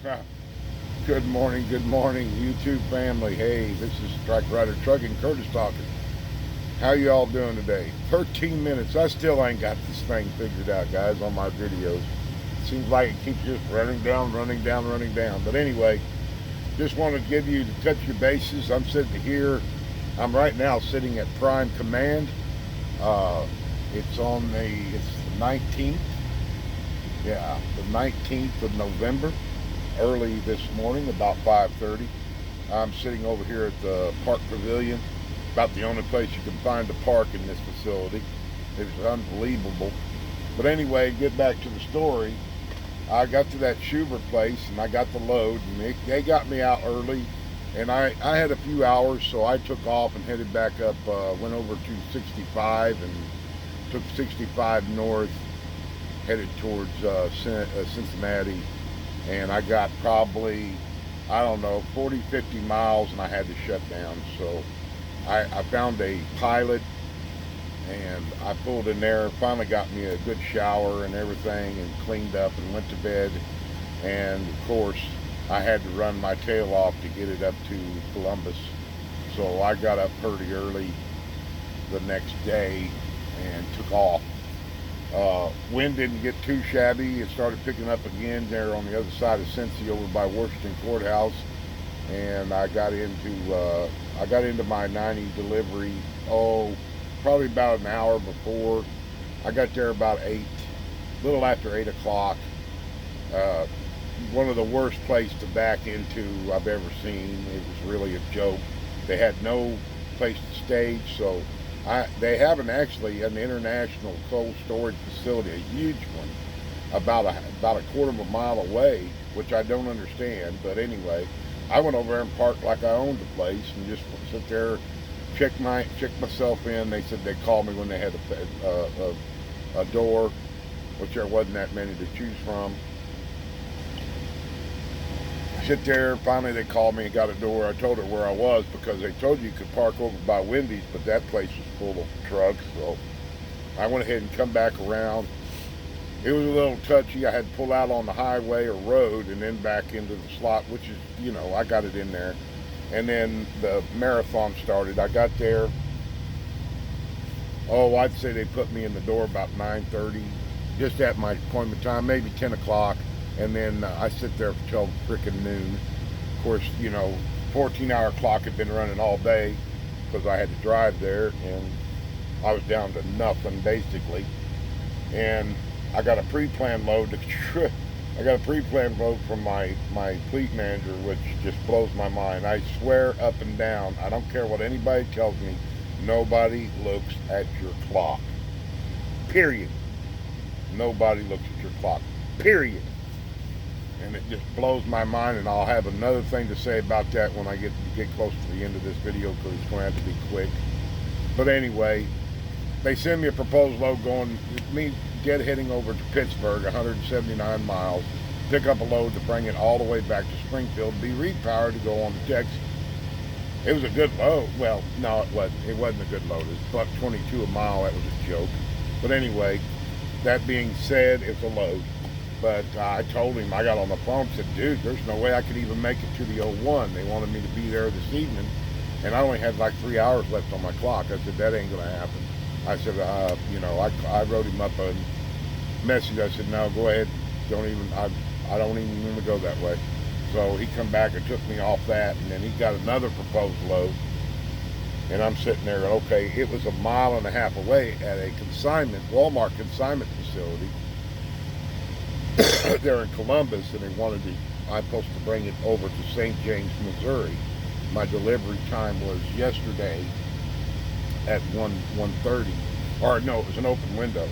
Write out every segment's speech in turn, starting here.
Good morning, YouTube family. Hey, this is Strike Rider Trucking Curtis talking. How y'all doing today? 13 minutes. I still ain't got this thing figured out, guys, on my videos. Seems like it keeps just running down, running down, running down. But anyway, just want to give you to touch your bases. I'm sitting here. I'm right now sitting at Prime Command. It's the 19th. Yeah, the 19th of November. Early this morning, about 5:30. I'm sitting over here at the Park Pavilion, about the only place you can find to park in this facility. It was unbelievable. But anyway, get back to the story. I got to that Schubert place and I got the load, and they got me out early, and I had a few hours, so I took off and headed back up, went over to 65 and took 65 north, headed towards Cincinnati. And I got probably, I don't know, 40, 50 miles, and I had to shut down. So I found a pilot, and I pulled in there, finally got me a good shower and everything, and cleaned up and went to bed. And of course, I had to run my tail off to get it up to Columbus. So I got up pretty early the next day and took off. Wind didn't get too shabby. It started picking up again there on the other side of Cincy over by Washington Courthouse, and I got into my 90 delivery. Probably about an hour before. I got there about 8, a little after 8 o'clock. One of the worst places to back into I've ever seen. It was really a joke. They had no place to stage, so they have an international cold storage facility, a huge one, about a quarter of a mile away, which I don't understand. But anyway, I went over there and parked like I owned the place and just sit there, check myself in. They said they'd call me when they had a door, which there wasn't that many to choose from. Sit there, finally they called me and got a door. I told her where I was, because they told you could park over by Wendy's, but that place was full of trucks. So I went ahead and come back around. It was a little touchy. I had to pull out on the highway or road and then back into the slot, which is, I got it in there. And then the marathon started. I got there, I'd say they put me in the door about 9:30, just at my appointment time, maybe 10 o'clock. And then I sit there till frickin' noon. Of course, 14-hour clock had been running all day because I had to drive there, and I was down to nothing basically. And I got a pre-planned load. I got a pre-planned load from my fleet manager, which just blows my mind. I swear up and down, I don't care what anybody tells me, nobody looks at your clock. Period. Nobody looks at your clock. Period. And it just blows my mind, and I'll have another thing to say about that when I get close to the end of this video, because it's going to have to be quick. But anyway, they send me a proposed load heading over to Pittsburgh, 179 miles, pick up a load to bring it all the way back to Springfield, be repowered to go on to Texas. It was a good load. Well, no, it wasn't. It wasn't a good load. It was $1.22 a mile. That was a joke. But anyway, that being said, it's a load. But I told him, I got on the phone and said, dude, there's no way I could even make it to the 01. They wanted me to be there this evening, and I only had like 3 hours left on my clock. I said, that ain't going to happen. I said, I wrote him up a message. I said, no, go ahead. I don't even want to go that way. So he come back and took me off that, and then he got another proposed load. And I'm sitting there, okay, it was 1.5 miles away at a Walmart consignment facility. They're in Columbus, and I'm supposed to bring it over to St. James, Missouri. My delivery time was yesterday at 1:30, or no, it was an open window.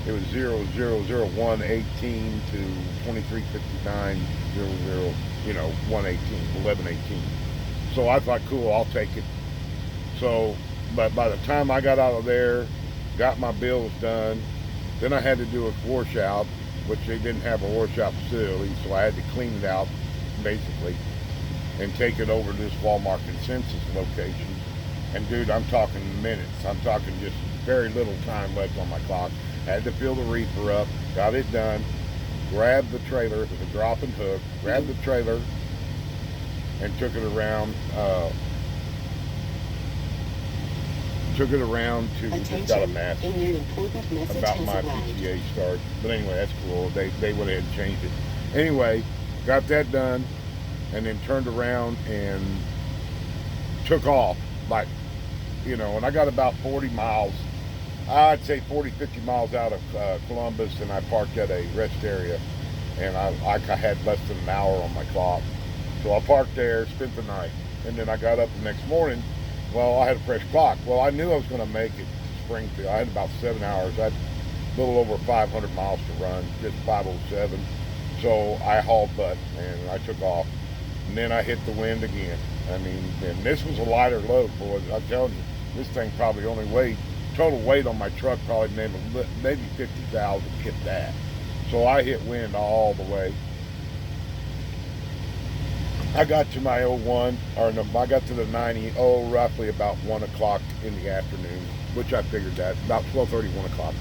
It was 000118 to 2359 1118. So I thought, cool, I'll take it. So, but by the time I got out of there, got my bills done, then I had to do a washout, which they didn't have a washout facility, so I had to clean it out, basically, and take it over to this Walmart consensus location. And dude, I'm talking minutes. I'm talking just very little time left on my clock. Had to fill the reefer up, got it done, grabbed the trailer. It was a drop and hook. Grabbed the trailer and took it around. To just got a massive about my PTA start. But anyway, that's cool. They went ahead and changed it. Anyway, got that done, and then turned around and took off. Like, you know, and I got about 40 miles. I'd say 40, 50 miles out of Columbus, and I parked at a rest area, and I had less than an hour on my clock. So I parked there, spent the night, and then I got up the next morning. Well, I had a fresh clock. Well, I knew I was going to make it to Springfield. I had about 7 hours. I had a little over 500 miles to run, just 507. So I hauled butt, and I took off. And then I hit the wind again. I mean, and this was a lighter load, boys. I'm telling you, this thing probably only weighed, total weight on my truck probably maybe 50,000, hit that. So I hit wind all the way. I got to my 01, or no, I got to the 90, roughly about 1 o'clock in the afternoon, which I figured that, about 12:30, 1 o'clock.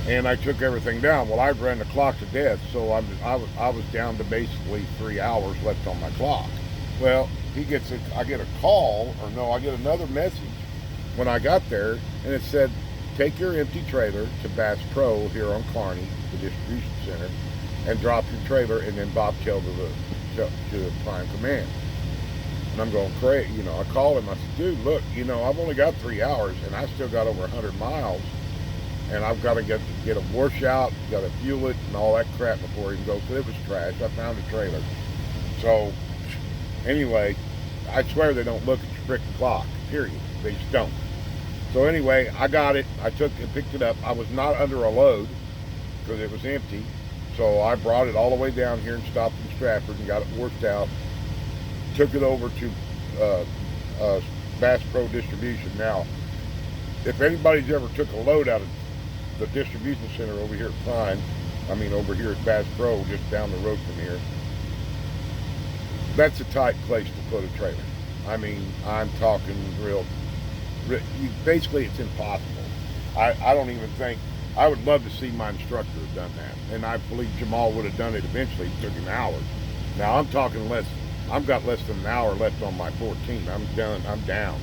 And I took everything down. Well, I ran the clock to death, so I was down to basically 3 hours left on my clock. Well, I get a call, or no, I get another message when I got there, and it said, take your empty trailer to Bass Pro here on Kearney, the distribution center, and drop your trailer, and then bobtail to the Prime Command. And I'm going crazy, you know. I called him. I said, dude, look, you know, I've only got 3 hours, and I still got over 100 miles, and I've got to get a washout, got to fuel it, and all that crap before he can go. So it was trash. I found a trailer. So anyway, I swear they don't look at your freaking clock. Period. They just don't. So anyway, I got it. I took and picked it up. I was not under a load because it was empty. So I brought it all the way down here and stopped in Stratford and got it washed out. Took it over to Bass Pro Distribution. Now, if anybody's ever took a load out of the distribution center over here at Prime, over here at Bass Pro, just down the road from here, that's a tight place to put a trailer. I'm talking basically it's impossible. I don't even think, I would love to see my instructor have done that. And I believe Jamal would have done it eventually. It took him hours. Now I'm talking I've got less than an hour left on my 14. I'm down.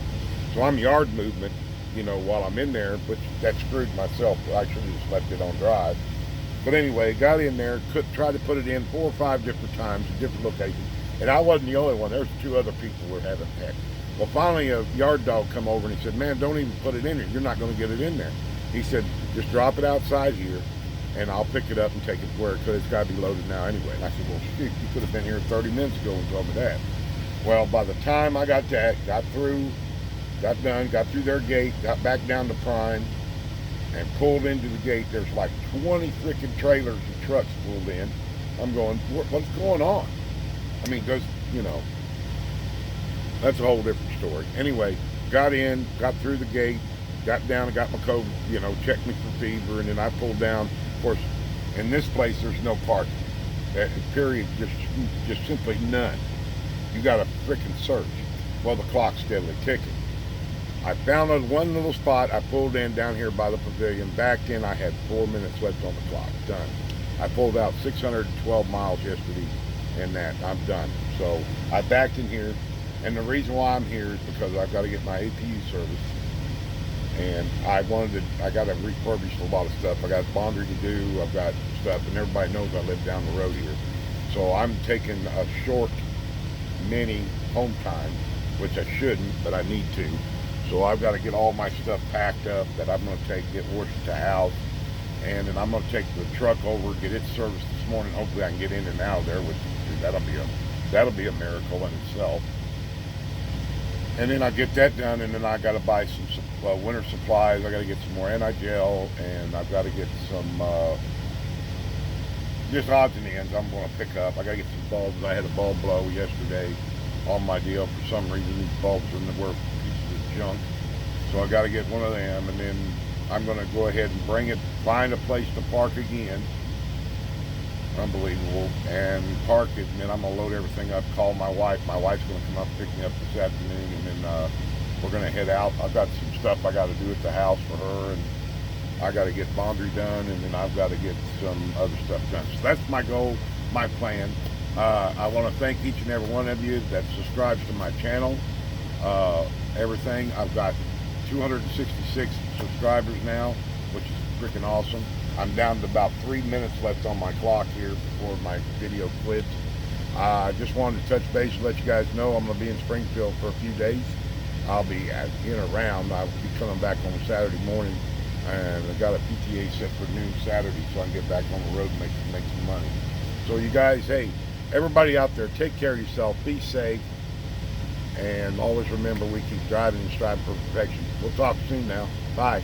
So I'm yard movement, you know, while I'm in there, which that screwed myself. I should have just left it on drive. But anyway, got in there, tried to put it in 4 or 5 different times in different locations. And I wasn't the only one. There was 2 other people who were having heck. Well, finally a yard dog come over and he said, man, don't even put it in there. You're not going to get it in there. He said, just drop it outside here, and I'll pick it up and take it to work, because it's got to be loaded now anyway. And I said, well, shoot, you could have been here 30 minutes ago and told me that. Well, by the time I got that, got through their gate, got back down to Prime, and pulled into the gate, there's like 20 freaking trailers and trucks pulled in. I'm going, what's going on? You know, that's a whole different story. Anyway, got in, got through the gate, got down and got my COVID, you know, checked me for fever, and then I pulled down. Of course, in this place, there's no parking. Period, just simply none. You got to frickin' search. Well, the clock's steadily ticking. I found one little spot. I pulled in down here by the pavilion, backed in. I had 4 minutes left on the clock. Done. I pulled out 612 miles yesterday, and I'm done. So I backed in here, and the reason why I'm here is because I've got to get my APU service. And I got to refurbish a lot of stuff. I got laundry to do, I've got stuff, and everybody knows I live down the road here. So I'm taking a short mini home time, which I shouldn't, but I need to. So I've got to get all my stuff packed up that I'm going to get washed to house. And then I'm going to take the truck over, get it serviced this morning. Hopefully I can get in and out of there, which that'll be a miracle in itself. And then I get that done, and then I got to buy some winter supplies. I got to get some more anti-gel, and I've got to get some just odds and ends I'm going to pick up. I got to get some bulbs. I had a bulb blow yesterday on my deal. For some reason, these bulbs were pieces of junk. So I got to get one of them, and then I'm going to go ahead and bring it, find a place to park again. Unbelievable. And park it, and then I'm going to load everything up, call my wife. My wife's going to come up and pick me up this afternoon, and then we're going to head out. I've got some stuff I got to do at the house for her, and I got to get laundry done, and then I've got to get some other stuff done. So that's my goal, my plan. I want to thank each and every one of you that subscribes to my channel. Everything. I've got 266 subscribers now, which is freaking awesome. I'm down to about 3 minutes left on my clock here before my video quits. I just wanted to touch base and let you guys know I'm going to be in Springfield for a few days. I'll be in around. I'll be coming back on Saturday morning, and I got a PTA set for noon Saturday, so I can get back on the road and make some money. So you guys, hey, everybody out there, take care of yourself, be safe, and always remember we keep driving and striving for perfection. We'll talk soon now. Bye.